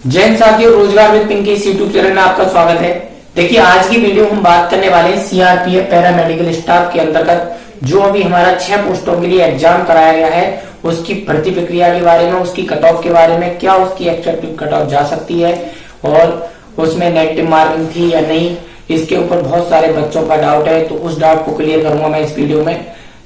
जय हिंद साथियों, रोजगार विद पिंकी इस यूट्यूब चैनल में आपका स्वागत है। देखिए, आज की वीडियो हम बात करने वाले हैं सीआरपीएफ पैरामेडिकल स्टाफ के अंतर्गत जो अभी हमारा 6 पोस्टों के लिए एग्जाम कराया गया है, उसकी भर्ती प्रक्रिया के बारे में, उसकी कट ऑफ के बारे में, क्या उसकी एक्सपेक्टेड कट ऑफ जा सकती है और उसमें नेगेटिव मार्किंग थी या नहीं, इसके ऊपर बहुत सारे बच्चों का डाउट है। तो उस डाउट को क्लियर करूंगा मैं इस वीडियो में।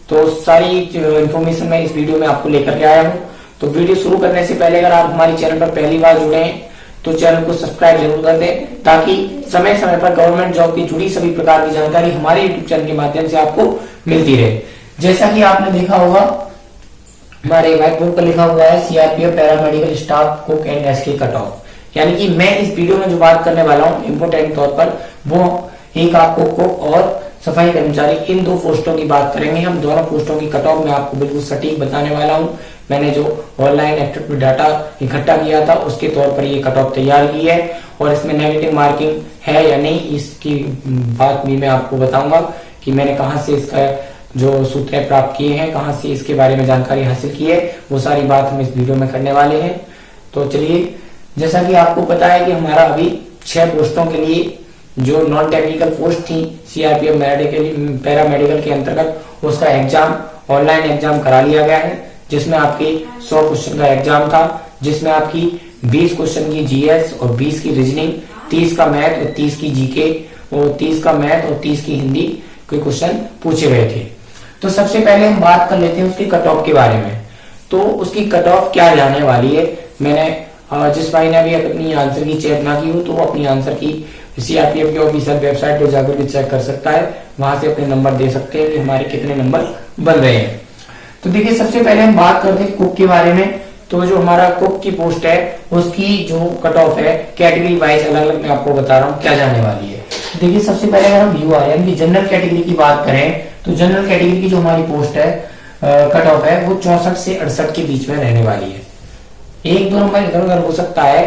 तो सारी इन्फॉर्मेशन मैं इस वीडियो में आपको लेकर के आया हूँ। तो वीडियो शुरू करने से पहले अगर आप हमारे चैनल पर पहली बार जुड़े हैं तो चैनल को सब्सक्राइब जरूर कर दें, ताकि समय समय पर गवर्नमेंट जॉब की जुड़ी सभी प्रकार की जानकारी हमारे यूट्यूब चैनल के माध्यम से आपको मिलती रहे। जैसा कि आपने देखा होगा, हमारे व्हाइट बोर्ड पर लिखा हुआ है CRPF paramedical staff cook and SK cut off. यानी कि मैं इस वीडियो में जो बात करने वाला हूँ इम्पोर्टेंट तौर पर, वो एक आपको कुक और सफाई कर्मचारी, इन 2 पोस्टों की बात करेंगे। हम दोनों पोस्टों की कट ऑफ मैं आपको बिल्कुल सटीक बताने वाला हूँ। मैंने जो ऑनलाइन एक्टिव डाटा इकट्ठा किया था उसके तौर पर ये कट ऑफ तैयार की है, और इसमें नेगेटिव मार्किंग है या नहीं इसकी बात भी मैं आपको बताऊंगा कि मैंने कहां से इसका जो सूत्र प्राप्त किए हैं, कहां से इसके बारे में जानकारी हासिल की है, वो सारी बात हम इस वीडियो में करने वाले हैं। तो चलिए, जैसा कि आपको पता है कि हमारा अभी 6 पोस्टों के लिए जो नॉन टेक्निकल पोस्ट थी सीआरपीएफ पैरामेडिकल के अंतर्गत, उसका एग्जाम ऑनलाइन एग्जाम करा लिया गया है, जिसमें आपके 100 क्वेश्चन का एग्जाम था, जिसमें आपकी 20 क्वेश्चन की जीएस और 20 की रीजनिंग, 30 का मैथ और 30 की जीके और 30 का मैथ और 30 की हिंदी के क्वेश्चन पूछे गए थे। तो सबसे पहले हम बात कर लेते हैं उसकी कट ऑफ के बारे में। तो उसकी कट ऑफ क्या जाने वाली है, मैंने जिस भाई ने अभी अपनी आंसर की चेक ना की हो तो वो अपनी आंसर की सीआरपीएफ की ऑफिशियल वेबसाइट पर जाकर भी चेक कर सकता है, वहां से अपने नंबर दे सकते हैं कि हमारे कितने नंबर बन रहे हैं। तो देखिए, सबसे पहले हम बात करते हैं कुक के बारे में। तो जो हमारा कुक की पोस्ट है उसकी जो कट ऑफ है कैटेगरी वाइज अलग अलग मैं आपको बता रहा हूँ क्या जाने वाली है। देखिए, सबसे पहले अगर हम यूआर यानी कि जनरल कैटेगरी की बात करें तो जनरल कैटेगरी की जो हमारी पोस्ट है कट ऑफ है वो 64 से 68 के बीच में रहने वाली है। 1-2 नंबर इधर उधर हो सकता है,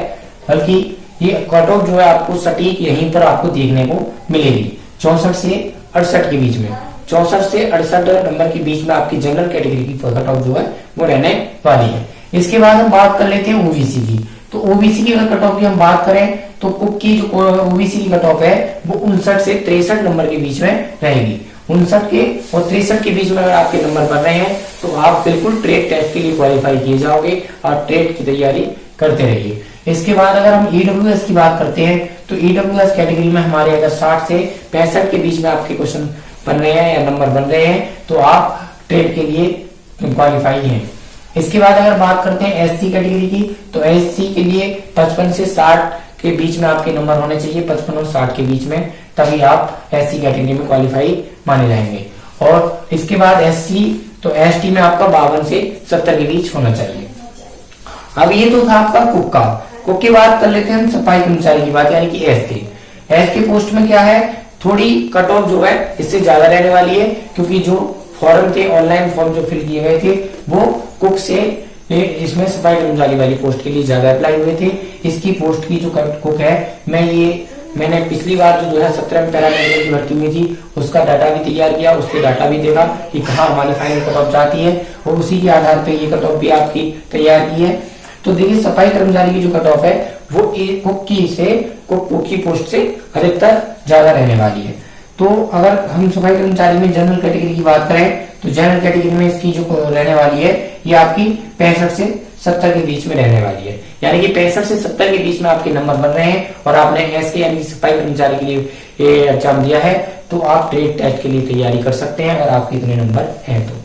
बल्कि ये कट ऑफ जो है आपको सटीक यहीं पर आपको देखने को मिलेगी 64 से 68 के बीच में। 64 से 68 नंबर के बीच में आपकी जनरल कैटेगरी की कट ऑफ जो है वो रहने वाली है। इसके बाद हम बात कर लेते हैं ओबीसी की। तो ओबीसी की अगर कट ऑफ की हम बात करें तो कुक की जो ओबीसी की कट ऑफ है वो 59 से 63 नंबर के बीच में रहेगी। 59 के और 63 के बीच में अगर आपके नंबर बन रहे हैं तो आप बिल्कुल ट्रेड टेस्ट के लिए क्वालिफाई किए जाओगे और ट्रेड की तैयारी करते रहिए। इसके बाद अगर हम ईडब्ल्यूएस की बात करते हैं तो ईडब्ल्यूएस कैटेगरी में हमारे अगर 60 से 65 के बीच में आपके क्वेश्चन बन रहे हैं या नंबर बन रहे हैं तो आप ट्रेड के लिए क्वालिफाई हैं। इसके बाद अगर बात करते हैं एससी कैटेगरी की तो एससी के लिए 55 से 60 के बीच में आपके नंबर होने चाहिए, 55 और 60 के बीच में, तभी आप एससी कैटेगरी में क्वालिफाई माने जाएंगे। और इसके बाद एससी तो एसटी में आपका 52 से 70 के बीच होना चाहिए। अब ये तो था आपका कुक का। कुक की बात कर लेते हैं हम सफाई कर्मचारी की बात, यानी कि एसके पोस्ट में क्या है, थोड़ी कट ऑफ जो है इससे ज्यादा रहने वाली है, क्योंकि जो फॉर्म थे ऑनलाइन फॉर्म जो फिल किए गए थे वो कुक से इसमें सफाई कर्मचारी वाली पोस्ट के लिए ज्यादा अप्लाई हुए थे। इसकी पोस्ट की जो कुक है मैंने पिछली बार जो 2017 में पैरामेडिकल की भर्ती हुई थी उसका डाटा भी तैयार किया, उसके डाटा भी देखा कि कहाँ हमारी फाइनल कट ऑफ जाती है, और उसी के आधार पर ये कट ऑफ भी आपकी तैयार की है। तो देखिए, सफाई कर्मचारी की जो कट ऑफ है वो कुक की पोस्ट से अधिकतर ज्यादा रहने वाली है। तो अगर हम सफाई कर्मचारी में जनरल कैटेगरी की बात करें तो जनरल कैटेगरी में इसकी जो रहने वाली है ये आपकी 65 से 70 के बीच में रहने वाली है। यानी कि 65 से 70 के बीच में आपके नंबर बन रहे हैं और आपने एसके यानी सफाई कर्मचारी के लिए एग्जाम दिया है तो आप ट्रेड टेस्ट के लिए तैयारी कर सकते हैं अगर आपके इतने नंबर हैं तो।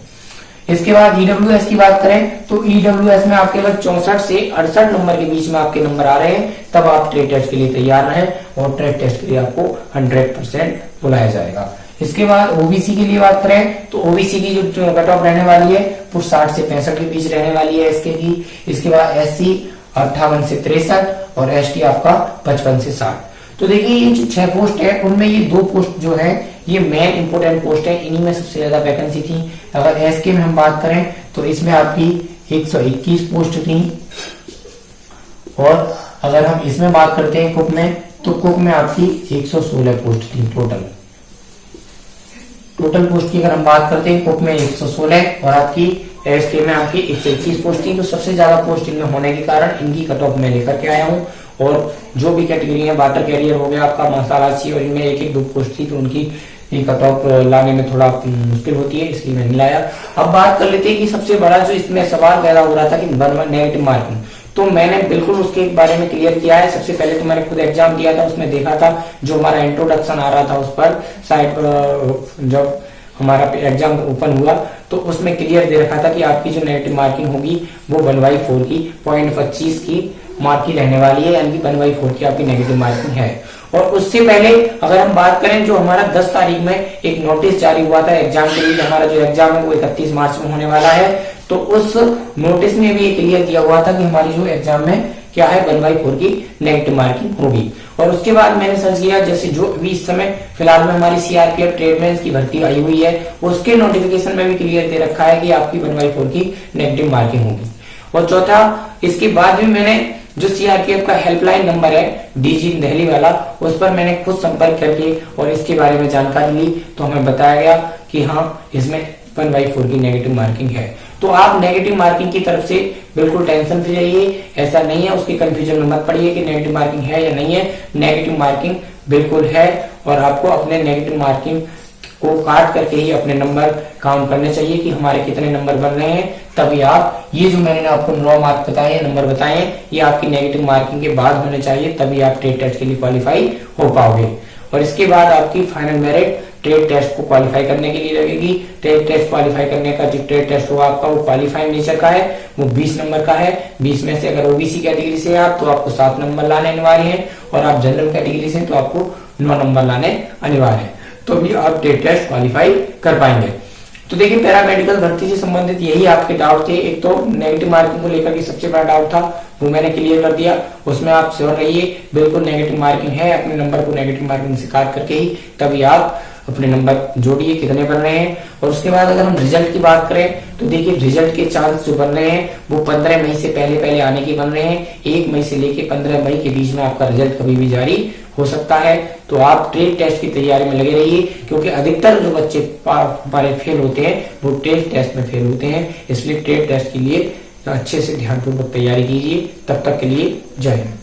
इसके बाद ईडब्ल्यूएस की बात करें तो ईडब्ल्यूएस में आपके अगर 64 से 68 नंबर के बीच में आपके नंबर आ रहे हैं तब आप ट्रेड टेस्ट के लिए तैयार रहें और ट्रेड टेस्ट के लिए आपको 100% बुलाया जाएगा। इसके बाद ओबीसी के लिए बात करें तो ओबीसी की जो कट ऑफ रहने वाली है वो 60 से 65 के बीच रहने वाली है एसके की। इसके बाद एससी 58 से 63 और एसटी आपका 55 से 60। तो देखिए, ये जो 6 पोस्ट है उनमें ये 2 पोस्ट जो है ये मेन इंपोर्टेंट पोस्ट है, इन्हीं में सबसे ज्यादा वैकेंसी थी। अगर एसके में हम बात करें तो इसमें आपकी 121 पोस्ट थी, और अगर हम इसमें बात करते हैं कुक में तो कुक में आपकी 116 पोस्ट थी टोटल पोस्ट की अगर हम बात करते हैं कुक में 116 और आपकी एसके में आपकी 121 पोस्ट थी। तो सबसे ज्यादा पोस्ट इनमें होने के कारण इनकी कट ऑफ में लेकर के आया हूँ और जो भी कैटेगरी है, वाटर कैरियर हो गया आपका, मसाला चाहिए, और इनमें एक एक 2 पोस्ट थी तो उनकी कट ऑफ लाने में थोड़ा मुश्किल होती है, इसलिए मैं नहीं लाया। अब बात कर लेते हैं कि सबसे बड़ा जो इसमें सवाल पैदा हो रहा था कि नेगेटिव मार्किंग, तो मैंने बिल्कुल उसके बारे में क्लियर किया है। सबसे पहले तो मैंने खुद एग्जाम दिया था, उसमें देखा था जो हमारा इंट्रोडक्शन आ रहा था उस पर साइट जब हमारा एग्जाम ओपन हुआ तो उसमें क्लियर दे रखा था कि आपकी जो नेगेटिव मार्किंग होगी वो 1/4 की 0.25 की मार्क की रहने वाली है, यानी कि 1/4 की आपकी नेगेटिव मार्किंग है। और उससे पहले अगर हम बात करें, जो हमारा 10 तारीख में एक नोटिस जारी हुआ था एग्जाम के लिए, हमारा जो एग्जाम है वो 31 मार्च में होने वाला है, तो उस नोटिस में भी क्लियर दिया हुआ था कि हमारी जो एग्जाम में क्या है 1/4 की नेगेटिव मार्किंग होगी। और उसके बाद मैंने सर्च किया, जैसे जो अभी इस समय फिलहाल में हमारी सीआरपीएफ ट्रेडमेंस की भर्ती आई हुई है, उसके नोटिफिकेशन में भी क्लियर दे रखा है कि आपकी 1/4 की नेगेटिव मार्किंग होगी। और चौथा, इसके बाद भी मैंने जो सीआरपीएफ का हेल्पलाइन नंबर है डीजी दिल्ली वाला, उस पर मैंने खुद संपर्क करके और इसके बारे में जानकारी ली, तो हमें बताया गया कि हाँ इसमें 1/4 की नेगेटिव मार्किंग है। तो आप नेगेटिव मार्किंग की तरफ से बिल्कुल टेंशन फ्री रहिए, ऐसा नहीं है, उसकी कंफ्यूजन में मत पड़िए कि नेगेटिव मार्किंग है या नहीं है। नेगेटिव मार्किंग बिल्कुल है, और आपको अपने नेगेटिव मार्किंग को काट करके ही अपने नंबर काउंट करने चाहिए कि हमारे कितने नंबर बन रहे हैं, तभी आप ये जो मैंने आपको 9 मार्क बताए, नंबर बताए, ये आपकी नेगेटिव मार्किंग के बाद होने चाहिए, तभी आप ट्रेड टेस्ट के लिए क्वालिफाई हो पाओगे। और इसके बाद आपकी फाइनल मेरिट ट्रेड टेस्ट को क्वालिफाई करने के लिए लगेगी। ट्रेड टेस्ट क्वालिफाई करने का जो ट्रेड टेस्ट होगा आपका वो क्वालिफाइंग नेचर का है, वो 20 नंबर का है। 20 में से अगर ओबीसी कैटेगरी से आप तो आपको 7 नंबर लाने अनिवार्य है, और आप जनरल कैटेगरी से तो आपको 9 नंबर लाने अनिवार्य है, तो भी आप ट्रेड टेस्ट क्वालिफाई कर पाएंगे। तो देखिए, पैरामेडिकल भर्ती से संबंधित यही आपके डाउट थे। एक तो नेगेटिव मार्किंग को लेकर के सबसे बड़ा डाउट था, वो मैंने क्लियर कर दिया। उसमें आप श्योर रहिए, बिल्कुल नेगेटिव मार्किंग है, अपने नंबर को नेगेटिव मार्किंग से काट करके ही तभी आप अपने नंबर जोड़िए कितने बन रहे हैं। और उसके बाद अगर हम रिजल्ट की बात करें तो देखिए, रिजल्ट के चांस जो बन रहे हैं वो 15 मई से पहले आने के बन रहे हैं। 1 मई से लेके 15 मई के बीच में आपका रिजल्ट कभी भी जारी हो सकता है। तो आप ट्रेड टेस्ट की तैयारी में लगे रहिए, क्योंकि अधिकतर जो बच्चे हमारे फेल होते हैं वो ट्रेड टेस्ट में फेल होते हैं, इसलिए ट्रेड टेस्ट के लिए अच्छे से ध्यानपूर्वक तैयारी कीजिए। तब तक के लिए जय हिंद।